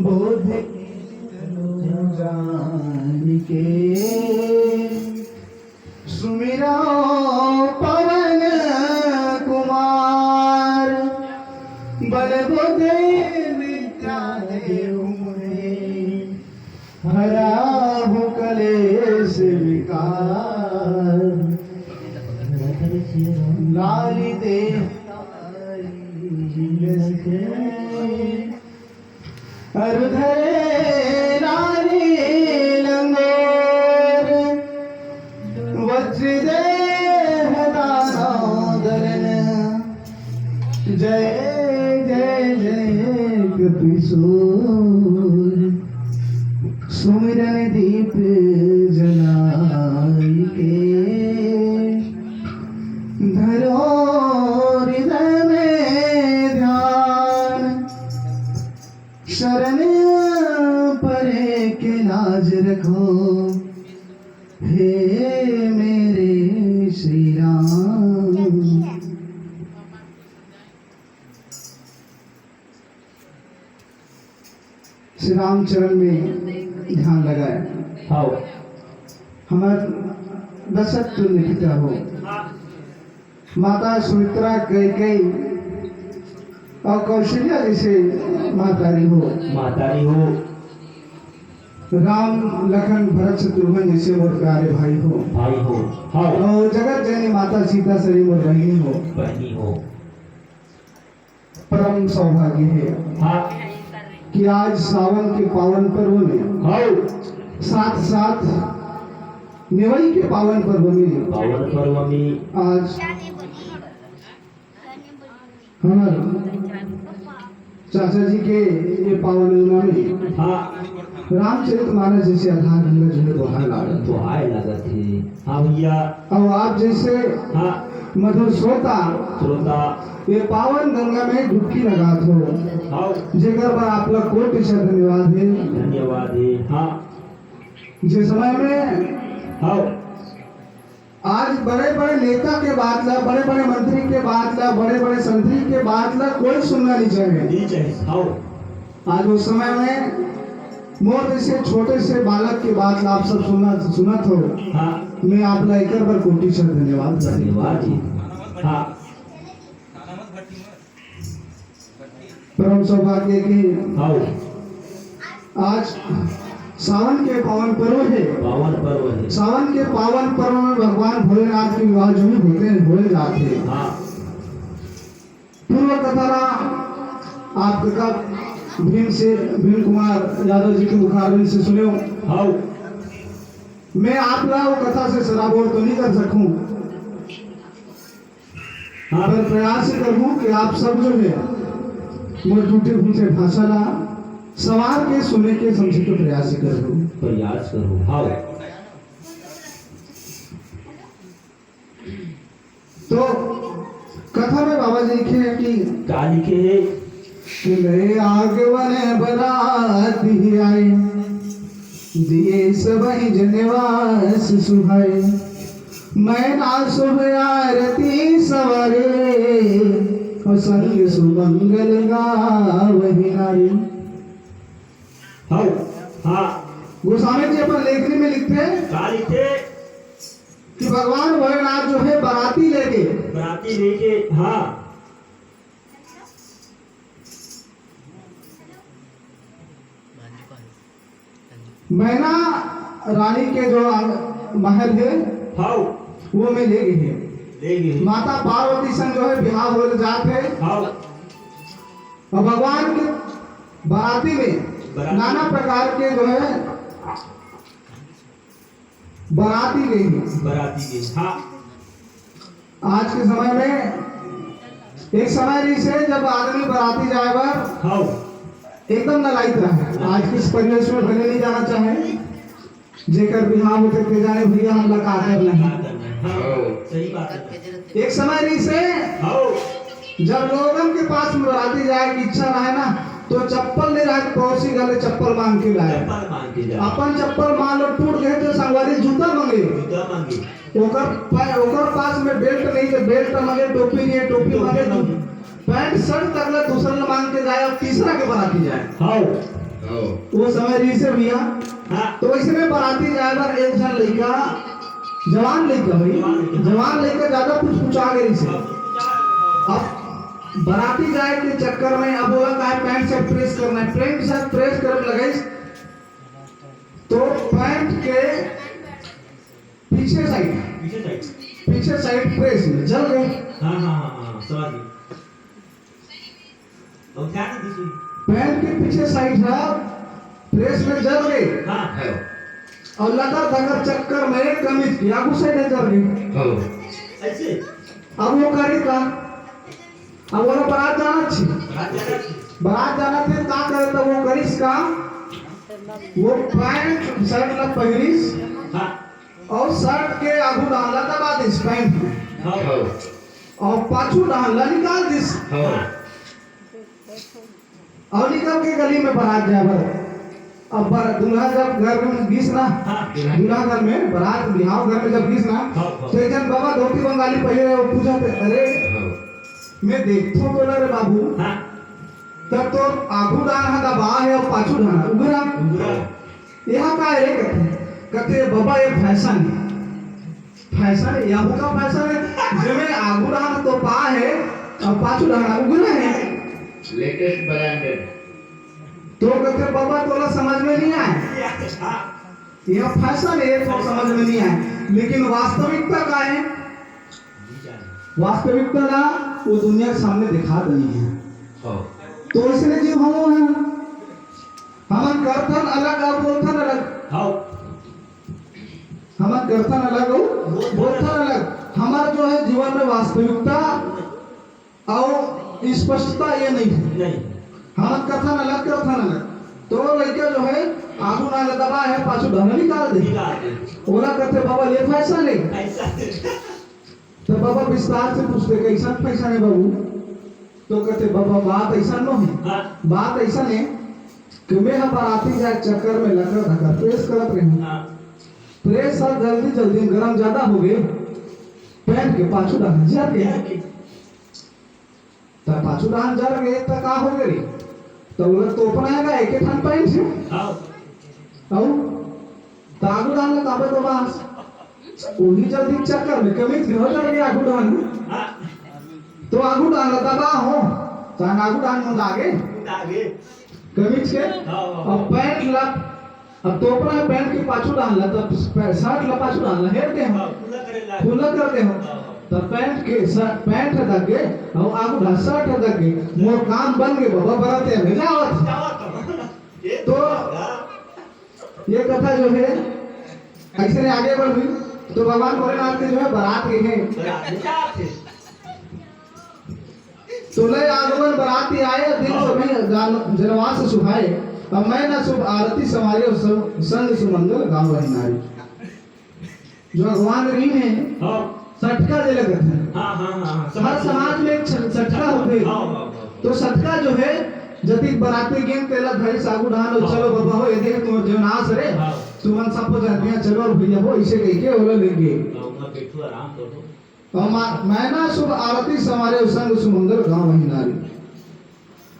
बोध जान के सुमिरा पवन कुमार बल बोधे विद्या देव हराहु कलेश विकार लाली दे अरुधरे नारी लंगोर वज्रदेह दानोदरन जय जय जय कपिसूर सुमिरन दीप जलाई के धरो हृदय में ध्यान शरण परे के लाज रखो हे मेरे श्री राम। श्री राम चरण में ध्यान लगाए हाँ हमार दशरथ लिखित हो माता सुमित्रा कैकेयी और कौशल्या जैसे मातारी हो मातारी हो राम लखन भरत शत्रुघ्न जैसे मोर प्यारे भाई हो हाँ और जगत जननी माता सीता सरी मोर बहनी हो परम सौभाग्य है हाँ कि आज सावन के पावन पर्व में हाँ साथ साथ निवई के पावन पर्व में पावन पर्व में आज हमारे चाचा जी के ये पावन योजना में हाँ रामचरित मानस जैसे आधार गंगा जो है दोहा लागत तो आए लगत है हाँ भैया और आप जैसे हाँ मधुर श्रोता ये पावन गंगा में डुबकी लगात हो हाँ जेकर पर आप लोग कोटि से धन्यवाद है धन्यवाद है हाँ जिस समय में हाँ आज बड़े बड़े नेता के बात ला बड़े बड़े मंत्री के बात ला बड़े बड़े संतरी के बात ला कोई सुनना नहीं चाहिए हाँ आज उस समय में मोर जैसे छोटे से बालक के बात ला आप सब सुनत हो हाँ मैं आप ला एक बार कोटि से धन्यवाद धन्यवाद जी हाँ परम सौभाग्य की हाँ आज सावन के पावन पर्व है पावन पर्व है सावन के पावन पर्व में भगवान भोलेनाथ के विवाह जो भी होए जाते हैं हाँ पूर्व कथा आपका भीम कुमार यादव जी के मुखारबिन से सुने हो हाँ मैं आप ला वो कथा से सराबोर तो नहीं कर सकूं हाँ पर प्रयास करूं कि आप सब जो है वो टूटे फूटे भाषा ला सवार के सुने के समझे के प्रयास करूं हाँ तो कथा में बाबा जी लिखे हैं कि क्या लिखे है ले आगवन बराती आई दिए सबही जनवास सुहाए मैं ना शुभ आरती सवारे और संग सुमंगल गावहि नारी। हाँ हाँ गोस्वामी जी अपन लेखनी में लिखते हैं क्या लिखे कि भगवान भोलेनाथ जो है बराती लेके बराती लेके हाँ मैना रानी के जो महल है हाँ वो में ले गए हैं ले गए माता पार्वती संग जो है बिहार हो जाते हैं हाँ और भगवान के बराती में नाना प्रकार के जो है बराती गई है बराती के हाँ आज के समय में एक समय रही से जब आदमी बराती जाए बार हाँ एकदम नलायित रहा आज किस परिवेश में भले नहीं जाना चाहे जेकर बिहार होते के जाने भैया हम लगा कर नहीं सही बात है एक समय रही से हाँ जब लोगन के पास में बराती जाए की इच्छा रहे ना तो चप्पल नहीं रहे पड़ोसी गले चप्पल मांग के लाए चप्पल मांग के जा अपन चप्पल मान लो टूट गए तो संगवारी जूता मांगे जूता मांगे ओकर पास में बेल्ट नहीं तो बेल्ट मांगे टोपी नहीं टोपी मांगे पैंट शर्ट तक दूसरा मांग के जाए और तीसरा के बराती जाए हाँ हो वो समय रही से भैया हाँ तो इसमें बाराती ड्राइवर एक जन लड़का जवान लड़का भाई जवान लड़का ज्यादा कुछ पूछा गई से अब बाराती जाए के चक्कर में अब बोला का पैंट शर्ट प्रेस करना है पैंट शर्ट प्रेस कर लगाई तो पैंट के पीछे साइड प्रेस में जल गई हाँ समझ गई और क्या नहीं दिसुई पैंट के पीछे साइड था प्रेस में जल गई हाँ है और लगा धगर चक्कर में कमीज की आगू से नहीं जल गई हो ऐसे अब वो करे का अब वो बारात जाना छी बारात जाना थे का करे तो वो करिस का वो पैंट शर्ट ला पहिरिस हाँ और शर्ट के आगू डाला दबा दिस पैंट में हो और पाछू डाला निकाल दिस हो और निकल के गली में बारात जाबर अब दूल्हा जब घर में घिस ना दूल्हा घर में बारात बिहाव घर में जब घिस ना तो एक जन बाबा धोती बंगाली पहले वो पूछा अरे मैं देखतो बोला रे बाबू तब तो आगू डाल है दबा है और पाछू डाल उगरा यहाँ का है कहते बाबा ये फैशन है यहाँ का फैशन है जिसमें आगू डाल तो पा है और पाछू डाल उगरा है लेटेस्ट ब्रांडेड तो कहते बाबा तोला समझ में नहीं आए यह फैशन है तो समझ में नहीं आए लेकिन वास्तविकता क्या है वास्तविकता ना वो दुनिया के सामने दिखा देनी है हो तो इसलिए जीव हम हैं हमन करथन अलग और बोलथन अलग हो हमन करथन अलग और बोलथन अलग हमारा जो है जीवन में वास्तविकता और स्पष्टता ये नहीं है नहीं हमन कथन अलग तो लड़का जो है आगू ना दबा है पाछू ढंग निकाल दे ओला कहते बाबा ये फैशन है ऐसा तो बाबा विस्तार से पूछते कैसा फैशन है बाबू तो कहते बाबा बात ऐसा न है हाँ बात ऐसा है कि मैं हम बाराती जाए चक्कर में लकड़ धक्का प्रेस करत रही हाँ प्रेस सब जल्दी जल्दी गरम ज्यादा हो गए पैंट के पाछू डाल जल गए तो पाछू डाल जल गए तो का हो गई तो बोला तो अपना है एक थान पैंट है हाँ और तागू डाल का तो बस वही जल्दी चक्कर में कमीज घर चल गया आगू डाल हाँ तो आगू डाल दबा हो चाहे आगू डाल मुंह आगे आगे कमीज के हाँ और पैंट ला अब तोपरा पैंट के पाछू डालना तब शर्ट ला पाछू डालना हेर के हाँ पूरा करेला खुला करते हो तब पैंट के पैंट हटा के और आगू ढा शर्ट हटा के मोर काम बन गए बाबा बराते में जावत तो ये कथा जो है ऐसे ने आगे बढ़ हुई तो भगवान भोलेनाथ के जो है बारात गए हैं तो ले आगमन बाराती आए दिन सभी जनवास सुभाए अब मैं ना शुभ आरती समारे और संग सुमंगल गाँव रही नारी जो भगवान रही है हाँ सटका दे लगे थे हाँ हाँ हर समाज में एक सटका होते तो सटका जो है जति बराती गेम तेला धरी सागू ढान और चलो बाबा हो ये देख तुम जो नाच रे तुमन सब को जानते हैं चलो और भैया हो इसे कह के ओला लेंगे बैठो आराम करो और मैना शुभ आरती समारे संग सुमंगल गाँव वही नारी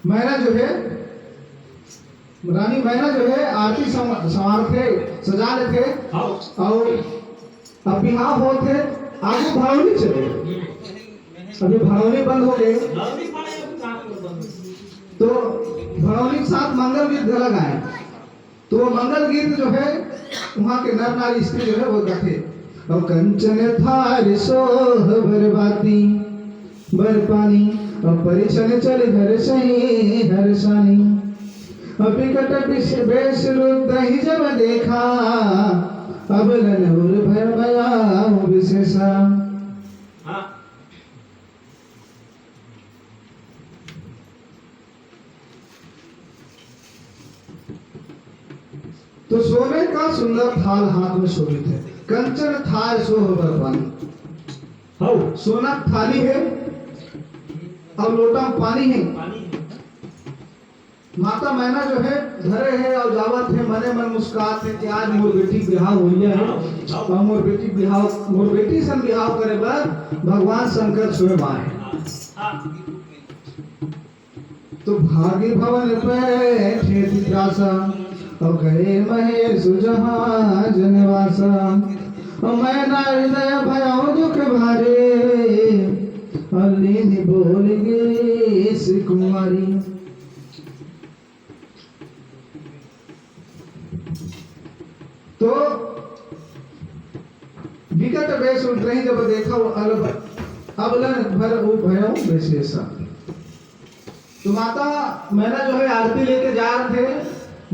मैना जो है रानी मैना जो है आरती संवार थे सजा ले थे और अब बिहाव हो थे आगे भावनी चले अभी भावनी बंद हो गए तो भावनी के साथ मंगल गीत गला गाए तो वो मंगल गीत जो है वहाँ के नर नारी स्त्री जो है वो गाते और कंचन थार सोह बरबाती बर पानी और परिचन चले घर सही हर सानी विकट बेश रुद्ध ही जब देखा अब लनहुर भय भया विशेषा तो सोने का सुंदर थाल हाथ में शोभित है कंचन थाल सोह बरपानी हो सोना थाली है और लोटा में पानी है माता मैना जो है धरे है और जावत है मने मन मुस्कात है कि आज मोर बेटी बिहाव होइया है और मोर बेटी सन बिहाव करे बर भगवान शंकर छुए बाए तो भागी भवन पे ठेती पासा और गए महेश जहाज निवासा मैं ना हृदय भयाओ दुख भारे अली बोल गे कुमारी। तो विकट वेश उठ रही जब देखा वो अबलन भर वो भयो विशेषा। तो माता मैंने जो है आरती लेके जाते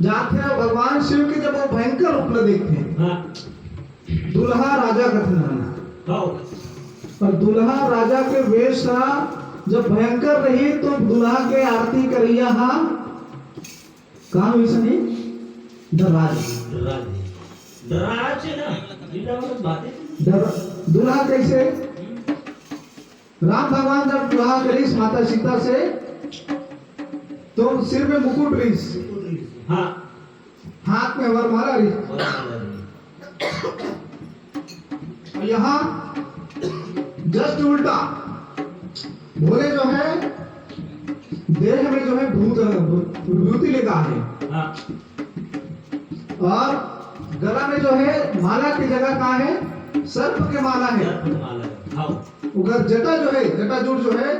थे और भगवान शिव के जब वो भयंकर रूप में देखते दुल्हा राजा कथन और दुल्हा राजा के वेश जब भयंकर रही तो दुल्हा के आरती करिया कहा वैसे डराज ना दुल्हा कैसे राम भगवान जब विवाह करीस माता सीता से तो सिर में मुकुट रहीस हाँ हाथ में वरमाला रही और यहाँ जस्ट उल्टा भोले जो है देह में जो है भूति लगा है हाँ और गला में जो है माला की जगह कहाँ है सर्प के माला है उधर जटा जो है जटा जुड़ जो है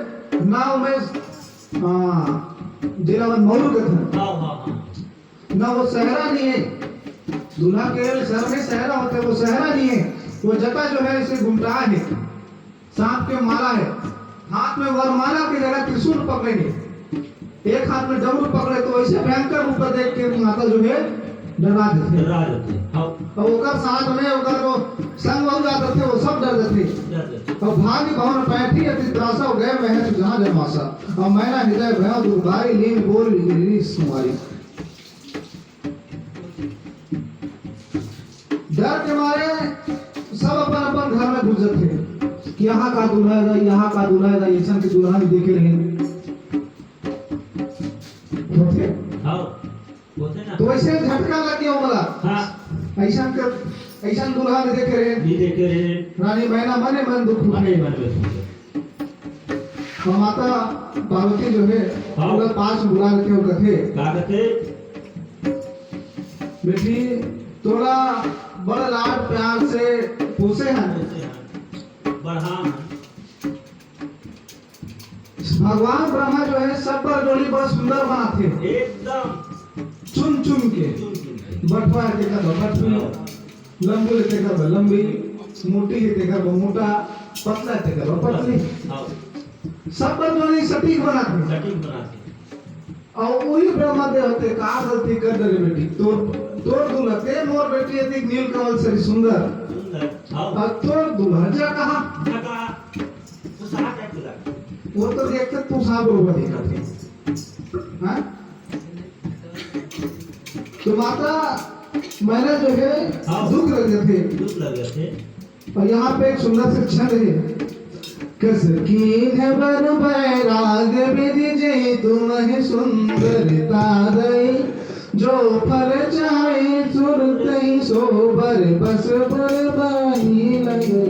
नाव में जिला मौलू कथन ना वो सहरा नहीं है दूल्हा के सर में सहरा होता है वो सहरा नहीं है वो जटा जो है इसे घुमटा है सांप के माला है हाथ में वरमाला की जगह त्रिशूल पकड़ेंगे एक हाथ में डमरू पकड़े तो ऐसे भयंकर ऊपर देख के माता जो है डरा देते और ओकर साथ में ओकर जो संग हो जाते थे वो सब डर जाते और भाग्य भवन पैठी अति त्रासा हो गए महज जहां जन्मासा और मैना हृदय भय दुर्गारी लीन बोल गिरी सुमारी। डर के मारे सब अपन अपन घर में घुस थे कि यहाँ का दूल्हा है यहाँ का दूल्हा है ऐसा की दूल्हा नहीं देखे रहे तो वैसे झटका लग गया मला ऐसा दूल्हा नहीं देखे रहे रानी मैना मने मन दुख उठे और माता पार्वती जो है उनका पास बुला के वो कथे बेटी थोड़ा बड़ा लाड प्यार से पोसे हैं भगवान ब्रह्मा जो है सब पर जोड़ी बड़ा सुंदर बनाते एकदम चुन चुन के बटवा के कर बटवी लंबू लेते कर लंबी मोटी लेते कर मोटा पतला लेते कर पतली सब पर जोड़ी सटीक बनाते और वही ब्रह्मा दे होते का गलती कर दे बेटी तोड़ दूल्हा ते मोर बेटी यदि नील कमल से सुंदर और तोड़ दूल्हा जा कहा वो तो देखते तू साहब बरोबर दिखाते हाँ तो माता मैंने जो है दुख लगे थे और यहाँ पे एक सुंदर से क्षण है कस कीन बर बैराग विधि जय तुम्हें सुंदरता दई जो फल चाहे सुरतई सोबर बस पर बाही लगे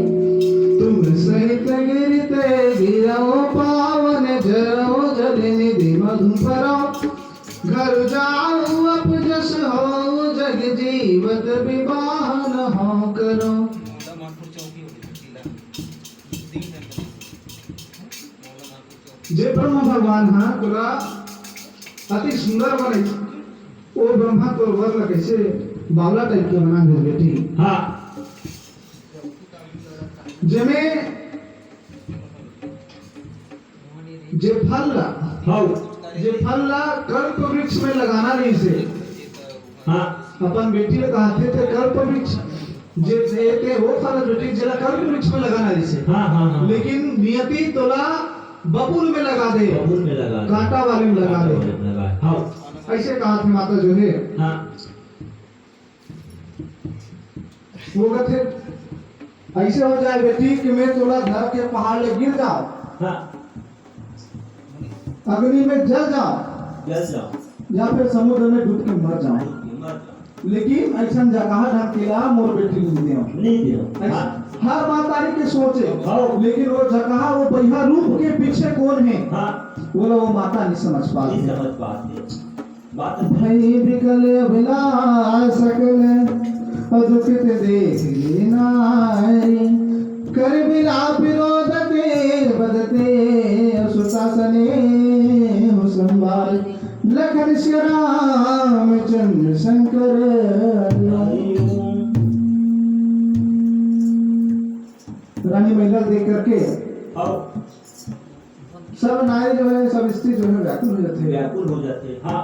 तुम सहित गिरते गिरो पावन जरो जल निधि मधुपरो घर जाओ अपजस हो जग जीवत विवाह न हो करो। जे ब्रह्म भगवान हाँ पूरा अति सुंदर बने वो ब्रह्मा को वर्ण कैसे बावला टाइप के बना दे बेटी हाँ जेमे जे फल जे फल कल्प वृक्ष में लगाना नहीं से हाँ अपन बेटी ने कहते थे कल्प वृक्ष जे थे वो फल बेटी जला कल्प वृक्ष में लगाना नहीं से हाँ लेकिन नियति तोला बबूल में लगा दे कांटा वाले में लगा दे ऐसे कहा थी माता जो है हाँ वो कहते ऐसे हो जाए बेटी कि मैं थोड़ा घर के पहाड़ ले गिर जाओ हाँ अग्नि में जल जाओ या फिर समुद्र में डूब के मर जाओ लेकिन ऐसा जगह ढकेला मोर बेटी नहीं दियो हर मातारी के सोचे लेकिन वो जगह वो पहिया रूप के पीछे कौन है वो माता नहीं समझ पाती बात भई बिकल बिला सकल दुखित देख नारी कर बिला विरोध के बदते सुशासने हो संभाल लखन श्री राम चंद्र शंकर रानी महिला देख करके हाँ सब नारी जो है सब स्त्री जो है व्याकुल हो जाते हैं व्याकुल हो जाते हाँ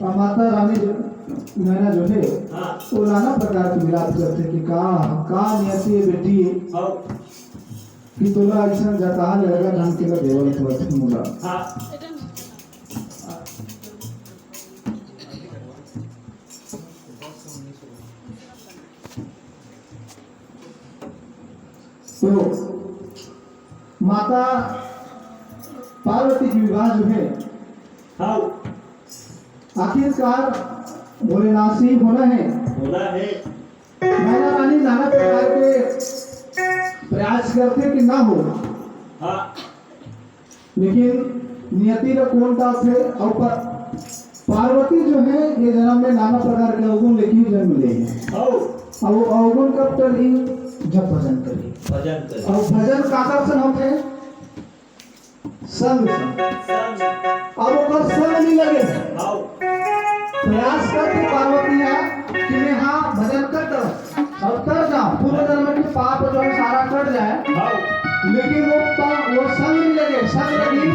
और माता रानी जो नैना जो है हाँ वो नाना प्रकार की विलाप करते कि का नियति है बेटी हाँ कि तोला ऐसा जता लगेगा ढंग के ना देवल तो अच्छी मुला हाँ तो माता पार्वती की विवाह जो है हाँ आखिरकार भोलेनाथ से ही होना है होना है नैना रानी नाना प्रकार के प्रयास करते कि ना हो हाँ लेकिन नियति का कौन था थे और पार्वती जो है ये जन्म में नाना प्रकार के अवगुण लेके जन्म ले हैं हाँ और वो अवगुण कब टली जब भजन करी भजन कर और भजन का आकर्षण होते संग संग अब वो संग नहीं लगे हाँ प्रयास करके पार्वती है कि मैं हाँ भजन कर दो और कर जाऊं पूर्व जन्म के पाप जो है सारा कट जाए हाँ लेकिन वो संग नहीं लगे संग लगी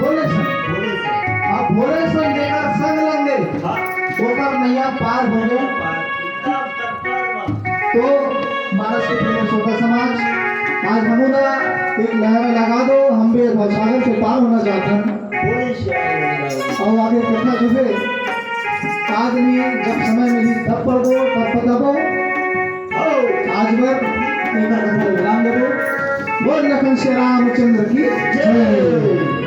भोले संग बोले से अब भोले संग लेकर संग लग गए हाँ ऊपर नैया पार हो गए एकदम तत्पर तो मानस के प्रेम सोता समाज आज हमुना एक लहर लगा दो हम भी सागर से पार होना चाहते हैं बोले से और आगे कथा जो है आदमी जब समय मिली तब पढ़ दो तब बताओ आज भर एक कथा विराम दे दो बोल लखन श्री रामचंद्र की जय।